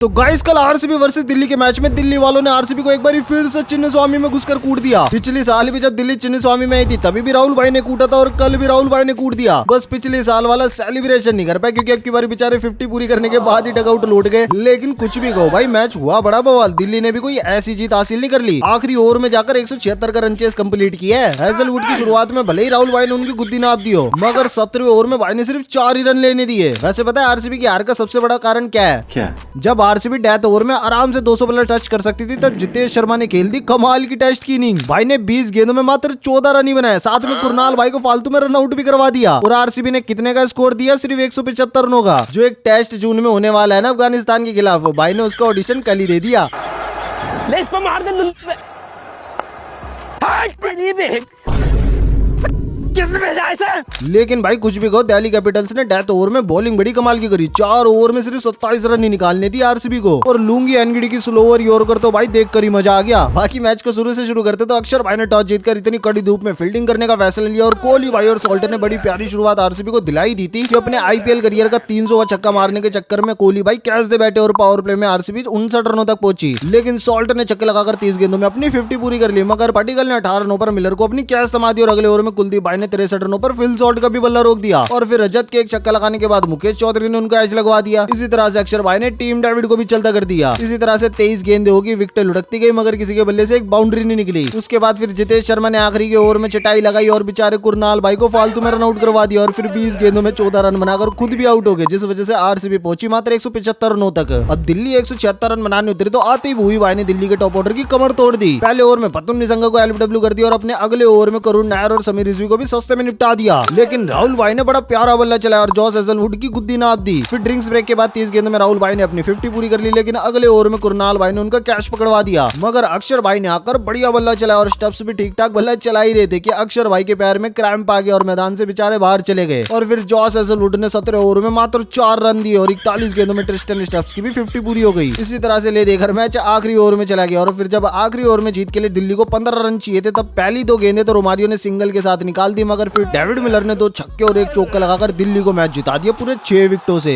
तो गाइस कल RCB versus Delhi के मैच में दिल्ली वालों ने आरसीबी को एक बार फिर से चिन्नस्वामी में घुसकर कूट दिया। पिछले साल भी जब दिल्ली चिन्नस्वामी में आई थी तभी भी राहुल भाई ने कूटा था और कल भी राहुल भाई ने कूट दिया। बस पिछले साल वाला सेलिब्रेशन नहीं कर पाए क्योंकि अब की बार बेचारे 50 पूरी करने के बाद ही डगआउट लौट गए। लेकिन कुछ भी कहो भाई, मैच हुआ बड़ा बवाल। दिल्ली ने भी कोई ऐसी जीत हासिल नहीं कर ली। आखिरी ओवर में जाकर 176 का रन चेस कंप्लीट किया है। हैजलवुड की शुरुआत में भले ही राहुल भाई ने उनकी गुद्दी नाप दी हो, मगर 17वें ओवर में भाई ने सिर्फ 4 ही रन लेने दिए। वैसे पता है आरसीबी की हार का सबसे बड़ा कारण क्या है? जब आरसीबी डेथ ओवर में आराम से 200 प्लस टच कर सकती थी तब जितेश शर्मा ने खेल दी कमाल की टेस्ट की इनिंग। भाई ने 20 गेंदों में मात्र 14 रन ही बनाए, साथ में कुरनाल भाई को फालतू में रन आउट भी करवा दिया। और आरसीबी ने कितने का स्कोर दिया? सिर्फ 175 रनों का। जो एक टेस्ट जून में होने वाला है ना अफगानिस्तान के खिलाफ, भाई ने उसका ऑडिशन कल ही दे दिया। लेकिन भाई कुछ भी कहो, दिल्ली कैपिटल्स ने डेथ ओवर में बॉलिंग बड़ी कमाल की करी। 4 ओवर में सिर्फ 27 रन ही निकालने दी आरसीबी को। और लूंगी एनगिडी की स्लोअर यॉर्कर तो भाई देख कर ही मजा आ गया। बाकी मैच को शुरू से शुरू करते तो अक्षर भाई ने टॉस जीतकर इतनी कड़ी धूप में फील्डिंग करने का फैसला लिया और कोहली भाई और सॉल्टर ने बड़ी प्यारी शुरुआत आरसीबी को दिलाई दी थी कि अपने आईपीएल करियर का 300वां छक्का मारने के चक्कर में कोहली भाई कैच दे बैठे और पावर प्ले में आरसीबी 59 रनों तक पहुंची। लेकिन सॉल्टर ने छक्के लगाकर 30 गेंदों में अपनी 50 पूरी कर ली, मगर पटिकल ने 18 रनों पर मिलर को अपनी कैच थमा दी और अगले ओवर में कुलदीप भाई ने 63 रनों पर फिल सॉल्ट का भी बल्ला रोक दिया। और फिर रजत के एक छक्का लगाने के बाद मुकेश चौधरी ने उनका एज लगवा दिया। इसी तरह से अक्षर भाई ने टीम डेविड को भी चलता कर दिया। इसी तरह से 23 गेंदें होगी, विकेट लुढ़कती गई मगर किसी के बल्ले से एक बाउंड्री नहीं निकली। उसके बाद फिर जितेश शर्मा ने आखिरी के ओवर में चटाई लगाई और बेचारे कुरनाल भाई को फालतू में रन आउट करवा दिया और फिर 20 गेंदों में 14 रन बनाकर खुद भी आउट हो गए, जिस वजह से आरसीबी पहुंची मात्र 175 रनों तक। अब दिल्ली 176 रन बनाने उतरी तो आते ही भूवी भाई ने दिल्ली के टॉप ऑर्डर की कमर तोड़ दी। पहले ओवर में पतुन निसंगा को एलबीडब्ल्यू कर दिया और अपने अगले ओवर में करुण नायर और समीर रिजवी को भी सस्ते में निपटा दिया। लेकिन राहुल भाई ने बड़ा प्यारा बल्ला चलाया और जॉस हेजलवुड की गुद्दी नाप दी। फिर ड्रिंक्स ब्रेक के बाद 30 गेंदों में राहुल भाई ने अपनी 50 पूरी कर ली, लेकिन अगले ओवर में कुरनाल भाई ने उनका कैच पकड़वा दिया। मगर अक्षर भाई ने आकर बढ़िया बल्ला चलाया और स्टेप्स भी ठीक ठाक बल्ला चला ही रहे थे कि अक्षर भाई के पैर में क्रैम्प आ गया और मैदान से बेचारे बाहर चले गए। और फिर जॉस हेजलवुड ने 17 ओवर में मात्र 4 रन दिए और 41 गेंदों में ट्रिस्टन स्टेप्स की भी 50 पूरी हो गई। इसी तरह से ले देकर मैच आखिरी ओवर में चला गया और फिर जब आखिरी ओवर में जीत के लिए दिल्ली को 15 रन चाहिए थे तब पहली 2 गेंदें तो रोमारियो ने सिंगल के साथ निकाल दी, मगर फिर डेविड मिलर ने 2 छक्के और 1 चौका लगाकर दिल्ली को मैच जिता दिया पूरे 6 विकेटों से।